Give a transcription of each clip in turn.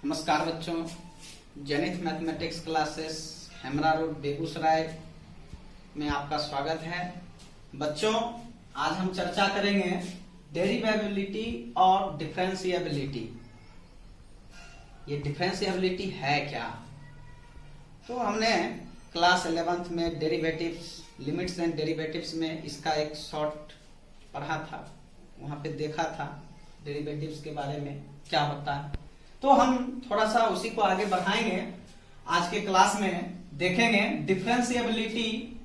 नमस्कार बच्चों, zenith mathematics classes Hemra road Begusarai में आपका स्वागत है। बच्चों, आज हम चर्चा करेंगे डेरिवेबिलिटी और डिफरेंशिएबिलिटी। ये डिफरेंशिएबिलिटी है क्या? तो हमने क्लास 11th में डेरिवेटिव्स, लिमिट्स एंड डेरिवेटिव्स में इसका एक शॉर्ट पढ़ा था, वहां पे देखा था डेरिवेटिव्स के बारे में क्या होता है। तो हम थोड़ा सा उसी को आगे बढ़ाएंगे। आज के क्लास में देखेंगे डिफरेंशिएबिलिटी,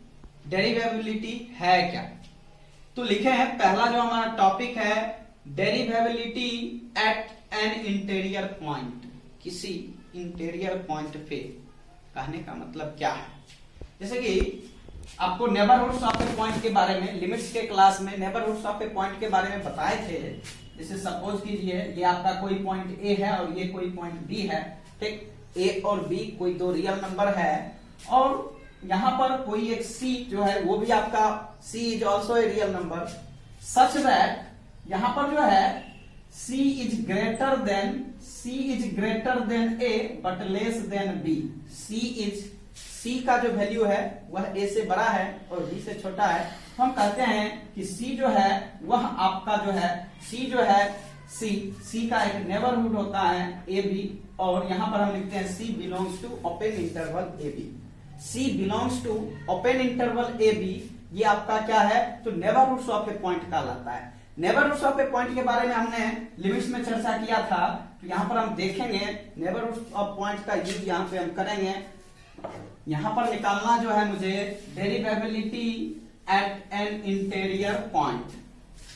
डेरिवेबिलिटी है क्या। तो लिखे हैं, पहला जो हमारा टॉपिक है डेरिवेबिलिटी एट एन इंटीरियर पॉइंट। किसी इंटीरियर पॉइंट पे कहने का मतलब क्या है? जैसे कि आपको नेबरहुड्स ऑफ ए पॉइंट के बारे में लिमिट्स के क्लास में नेबरहुड्स ऑफ ए पॉइंट के बारे में बताए थे। जैसे सपोज कीजिए ये आपका कोई पॉइंट ए है और ये कोई पॉइंट बी है, ठीक। ए और बी कोई दो रियल नंबर है और यहां पर कोई एक सी जो है वो भी आपका C is also a real number, such that यहां पर जो है C is greater than A but less than B. C का जो वैल्यू है वह ए से बड़ा है और बी से छोटा है। तो हम कहते हैं कि सी जो है वह आपका जो है सी का एक नेबरहुड होता है ए बी, और यहां पर हम लिखते हैं C belongs to open interval A B. C belongs to open interval A B, ये आपका क्या है? तो नेबरहुड्स ऑफ ए पॉइंट कहलाता है। नेबरहुड्स ऑफ ए पॉइंट के बारे में हमने लिमिट्स में चर्चा किया था, तो यहां पर हम देखेंगे नेबरहुड्स ऑफ पॉइंट का यूज यहां पे हम करेंगे। यहां पर निकालना जो है मुझे derivability at an interior point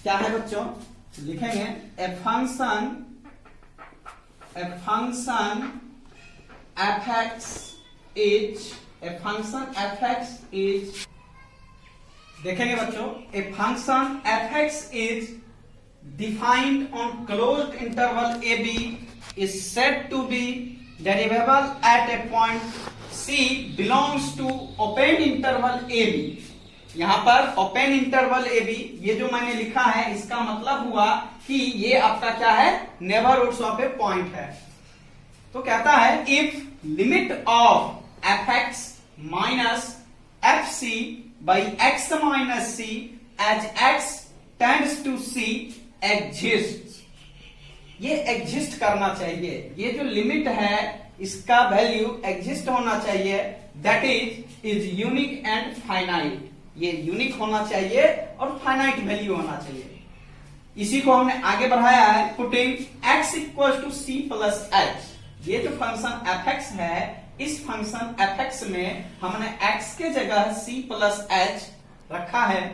क्या है बच्चों? लिखेंगे a function f x is देखेंगे बच्चों, a function f x is defined on closed interval A b is said to be derivable at a point C belongs to open interval AB। यहां पर open interval ए B, ये जो मैंने लिखा है इसका मतलब हुआ कि ये आपका क्या है? नेबरहुड्स ऑफ ए पॉइंट है। तो कहता है if limit of f x minus f c by x minus c as x tends to c exist. ये एग्जिस्ट करना चाहिए, ये जो लिमिट है इसका वैल्यू एग्जिस्ट होना चाहिए, that is unique and finite. ये यूनिक होना चाहिए और फाइनाइट वैल्यू होना चाहिए। इसी को हमने आगे बढ़ाया है putting x equal to c plus h. ये जो फंक्शन एफ एक्स है, इस फंक्शन एफ एक्स में हमने x के जगह c प्लस एच रखा है।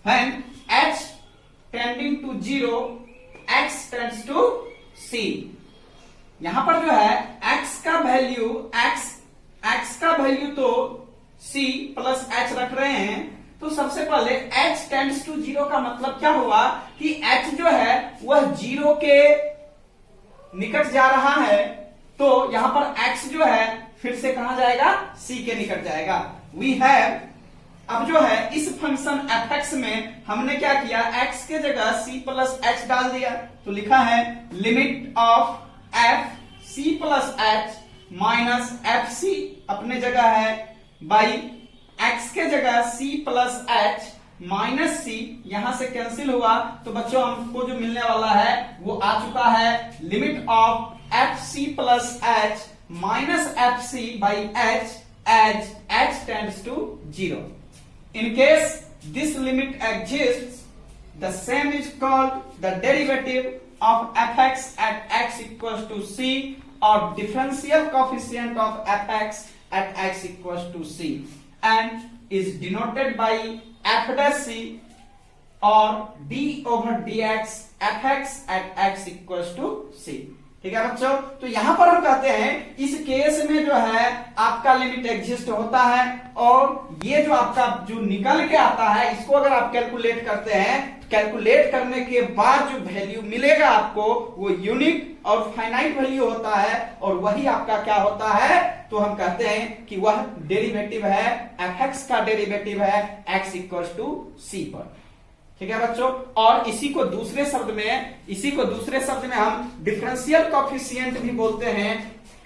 When h tending to 0 x tends to c। यहां पर जो है x का वैल्यू तो c प्लस एच रख रहे हैं। तो सबसे पहले h टेंड्स टू 0 का मतलब क्या हुआ कि h जो है वह 0 के निकट जा रहा है। तो यहां पर x जो है फिर से कहां जाएगा? c के निकट जाएगा। वी हैव, अब जो है इस फंक्शन f एक्स में हमने क्या किया? x के जगह c प्लस एच डाल दिया। तो लिखा है limit of f c plus h minus f c अपने जगह है बाई एक्स के जगह c plus h minus c, यहां से कैंसिल हुआ। तो बच्चों हमको जो मिलने वाला है वो आ चुका है limit of f c plus h minus f c by h as h tends to 0। In case this limit exists, the same is called the derivative of fx at x equals to c or differential coefficient of fx at x equals to c and is denoted by f dash c or d over dx fx at x equals to c। ठीक है बच्चों, तो यहां पर हम कहते हैं इस केस में जो है आपका लिमिट एग्जिस्ट होता है और ये जो आपका जो निकल के आता है इसको अगर आप कैलकुलेट करते हैं, कैलकुलेट करने के बाद जो वैल्यू मिलेगा आपको वो यूनिक और फाइनाइट वैल्यू होता है और वही आपका क्या होता है? तो हम कहते हैं कि वह डेरिवेटिव है, एफ एक्स का डेरिवेटिव है x इक्वल टू सी पर। ठीक है बच्चों। और इसी को दूसरे शब्द में हम डिफरेंशियल कोएफिशिएंट भी बोलते हैं।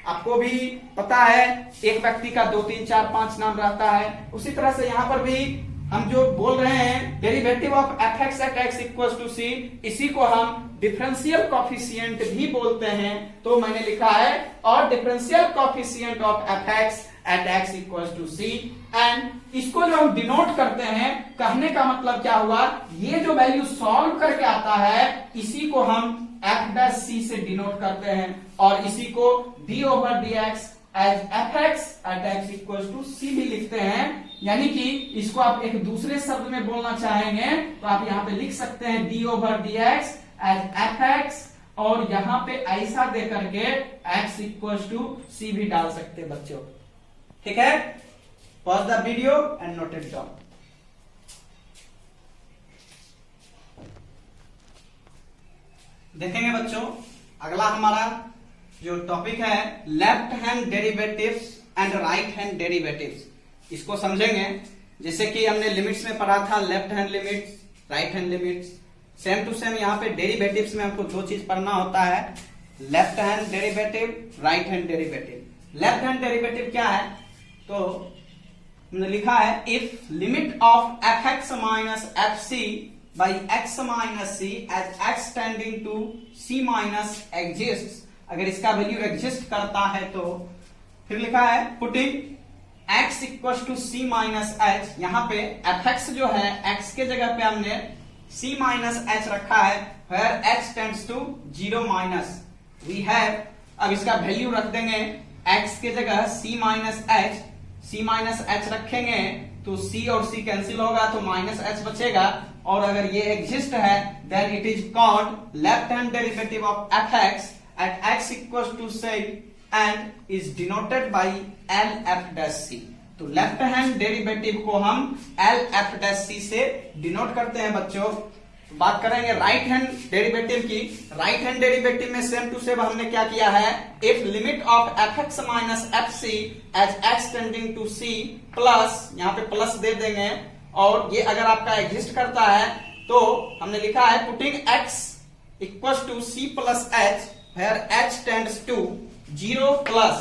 आपको भी पता है एक व्यक्ति का 2 3 4 5 नाम रहता है, उसी तरह से यहां पर भी हम जो बोल रहे हैं derivative of f x at x equal to C, इसी को हम डिफरेंशियल कोएफिशिएंट भी बोलते हैं। तो मैंने लिखा है और differential coefficient of f x at x equal to c, and इसको जो हम डिनोट करते हैं, कहने का मतलब क्या हुआ, ये जो वैल्यू सॉल्व करके आता है इसी को हम एफ डैश सी से डिनोट करते हैं, और इसी को d over d x as f x at x equal to C भी लिखते हैं। यानी कि इसको आप एक दूसरे शब्द में बोलना चाहेंगे तो आप यहाँ पे लिख सकते हैं d over d x as f x, और यहाँ पे ऐसा दे करके एक्स इक्वल टू सी भी डाल सकते हैं बच्चों। ठीक है, pause the video and note it down. देखेंगे बच्चों, अगला हमारा जो टॉपिक है left hand derivatives and right hand derivatives, इसको समझेंगे। जैसे कि हमने लिमिट्स में पढ़ा था, left hand limits, right hand limits, same to same यहाँ पे डेरिवेटिव्स में हमको 2 चीज पढ़ना होता है, left hand derivative, right hand derivative. Left hand derivative क्या है, तो हमने लिखा है if limit of f x minus f c by x minus c as x tending to c minus exist, अगर इसका वैल्यू एग्जिस्ट करता है तो फिर लिखा है putting x equal to c minus h, यहाँ पे एफ एक्स जो है x के जगह पे हमने c माइनस एच रखा है, where h tends to 0 minus we have, अब इसका वैल्यू रख देंगे x के जगह c माइनस एच रखेंगे तो c और c कैंसिल होगा तो माइनस h बचेगा, और अगर ये एग्जिस्ट है then it is called left hand derivative of f x at x equal to c and is denoted by LF'(c). तो लेफ्ट हैंड डेरिवेटिव को हम LF'(c) से डिनोट करते हैं बच्चों। तो बात करेंगे राइट हैंड डेरिवेटिव की। राइट हैंड डेरिवेटिव में सेम टू सेम हमने क्या किया है, if limit of f x minus f c as x tending to c plus, यहाँ पे प्लस दे देंगे, और ये अगर आपका एग्जिस्ट करता है तो हमने लिखा है putting x equal to c plus h where h tends to 0 plus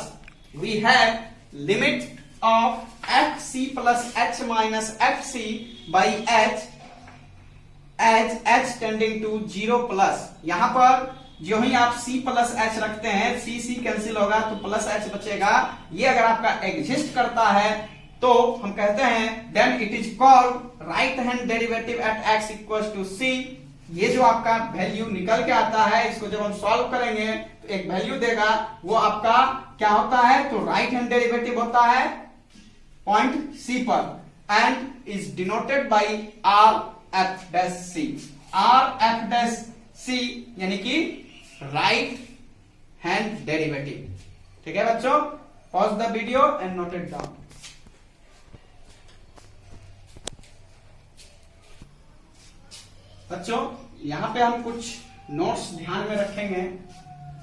we have limit of fc plus h minus fc by h as h tending to 0 plus, यहां पर जो ही आप c प्लस h रखते हैं c cancel होगा तो plus h बचेगा। ये अगर आपका एग्जिस्ट करता है तो हम कहते हैं then it is called right hand derivative at x equal to c। ये जो आपका वैल्यू निकल के आता है, इसको जब हम सॉल्व करेंगे तो एक वैल्यू देगा, वो आपका क्या होता है, तो राइट हैंड डेरिवेटिव होता है पॉइंट सी पर, and is denoted by R f dash C. R f dash C यानी कि राइट हैंड डेरिवेटिव। ठीक है बच्चों, pause the video and note it down. बच्चों यहां पे हम कुछ नोट्स ध्यान में रखेंगे।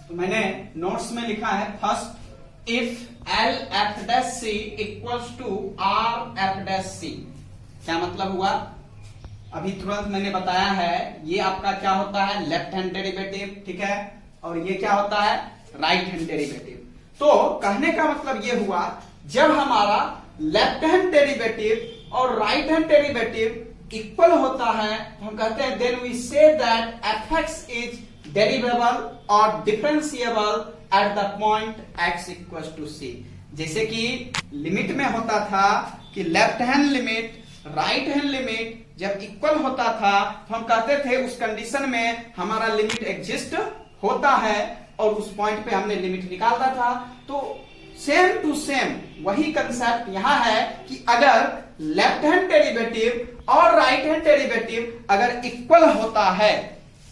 तो मैंने नोट्स में लिखा है first, if L f dash C equals to R f dash C, क्या मतलब हुआ, अभी तुरंत मैंने बताया है, ये आपका क्या होता है लेफ्ट हैंड डेरिवेटिव, ठीक है, और ये क्या होता है राइट हैंड डेरिवेटिव। तो कहने का मतलब ये हुआ, जब हमारा लेफ्ट हैंड डेरिवेटिव और राइट हैंड डेरिवेटिव इक्वल होता है तो हम कहते हैं then we say that f x is derivable और differentiable at the point x equal to C. जैसे कि लिमिट में होता था कि left hand limit right hand limit जब इक्वल होता था तो हम कहते थे उस कंडीशन में हमारा लिमिट एग्जिस्ट होता है, और उस पॉइंट पे हमने लिमिट निकालता था। तो सेम टू सेम वही कंसेप्ट यहां है कि अगर लेफ्ट हैंड डेरिवेटिव और राइट हैंड डेरिवेटिव अगर इक्वल होता है,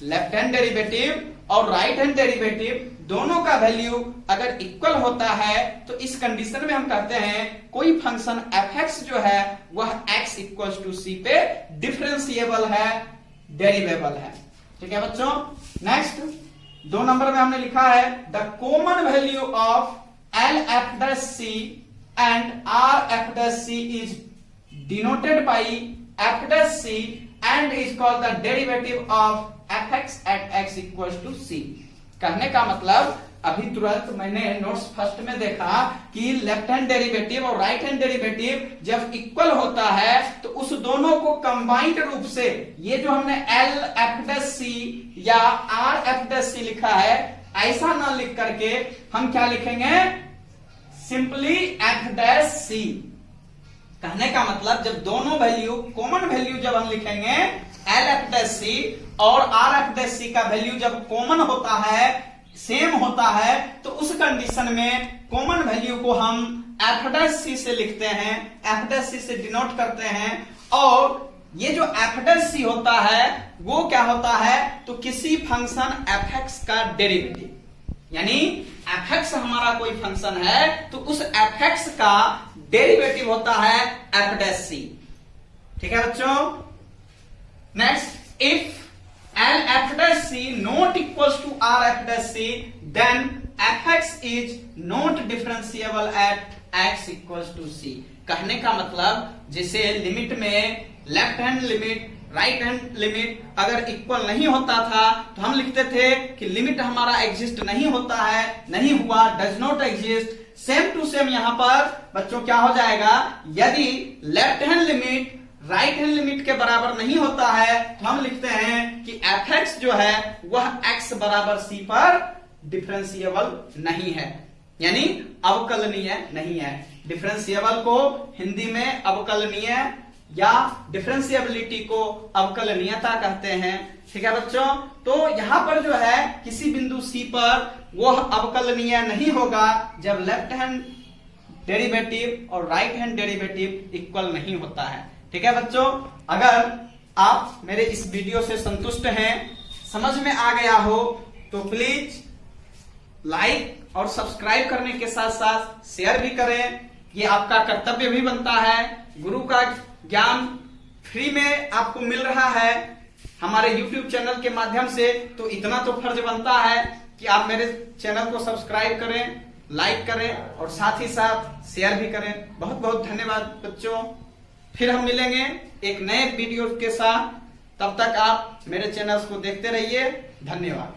लेफ्ट हैंड डेरिवेटिव और राइट हैंड डेरिवेटिव दोनों का वैल्यू अगर इक्वल होता है तो इस कंडीशन में हम कहते हैं कोई फंक्शन f(x) जो है वह x इक्वल टू सी पे डिफरेंशिएबल है, डेरिवेबल है। ठीक है बच्चों, नेक्स्ट 2 नंबर में हमने लिखा है the common value of LF'(c) and RF'(c) is denoted by f'(c) and is called the derivative of fx at x equals to c। कहने का मतलब अभी तुरंत मैंने नोट्स फर्स्ट में देखा कि लेफ्ट हैंड डेरिवेटिव और राइट हैंड डेरिवेटिव जब इक्वल होता है तो उस दोनों को कंबाइंड रूप से, ये जो हमने एल एफ डैश सी या आर एफ डैश सी लिखा है, ऐसा ना लिख करके हम क्या लिखेंगे, सिंपली एफ डैश सी। कहने का मतलब जब दोनों वैल्यू कॉमन वैल्यू जब हम लिखेंगे एल एफ डैश सी और आर एफ डैश सी का वैल्यू जब कॉमन होता है, सेम होता है, तो उस कंडीशन में कॉमन वैल्यू को हम एफ डैश सी से लिखते हैं, एफ डैश सी से डिनोट करते हैं। और ये जो एफ डैश सी होता है वो क्या होता है, तो किसी फंक्शन एफ एक्स का डेरिवेटिव, यानी एफ एक्स हमारा कोई फंक्शन है तो उस एफ एक्स का डेरिवेटिव होता है एफ डैश सी। ठीक है बच्चों। Next, if L f dash C not equals to R f dash C then f x is not differentiable at x equals to C. कहने का मतलब जैसे लिमिट में left hand limit right hand limit अगर equal नहीं होता था तो हम लिखते थे कि लिमिट हमारा एग्जिस्ट नहीं होता है, नहीं हुआ, does not exist. Same to same यहां पर बच्चों क्या हो जाएगा, यदि left hand limit right hand limit के बराबर नहीं होता है तो हम लिखते हैं कि एफ एक्स जो है वह एक्स बराबर सी पर डिफरेंशिएबल नहीं है, यानी अवकलनीय नहीं है। डिफरेंशिएबल को हिंदी में अवकलनीय या डिफरेंशिएबिलिटी को अवकलनीयता कहते हैं। ठीक है बच्चों। तो यहां पर जो है किसी बिंदु सी पर वह अवकलनीय नहीं होगा जब लेफ्ट हैंड डेरिवेटिव और राइट हैंड डेरिवेटिव इक्वल नहीं होता है। ठीक है बच्चों। अगर आप मेरे इस वीडियो से संतुष्ट हैं, समझ में आ गया हो, तो प्लीज लाइक और सब्सक्राइब करने के साथ साथ शेयर भी करें। ये आपका कर्तव्य भी बनता है। गुरु का ज्ञान फ्री में आपको मिल रहा है हमारे YouTube चैनल के माध्यम से, तो इतना तो फर्ज बनता है कि आप मेरे चैनल को सब्सक्राइब करें, लाइक करें और साथ ही साथ शेयर भी करें। बहुत बहुत धन्यवाद बच्चों। फिर हम मिलेंगे एक नए वीडियो के साथ। तब तक आप मेरे चैनल्स को देखते रहिए। धन्यवाद।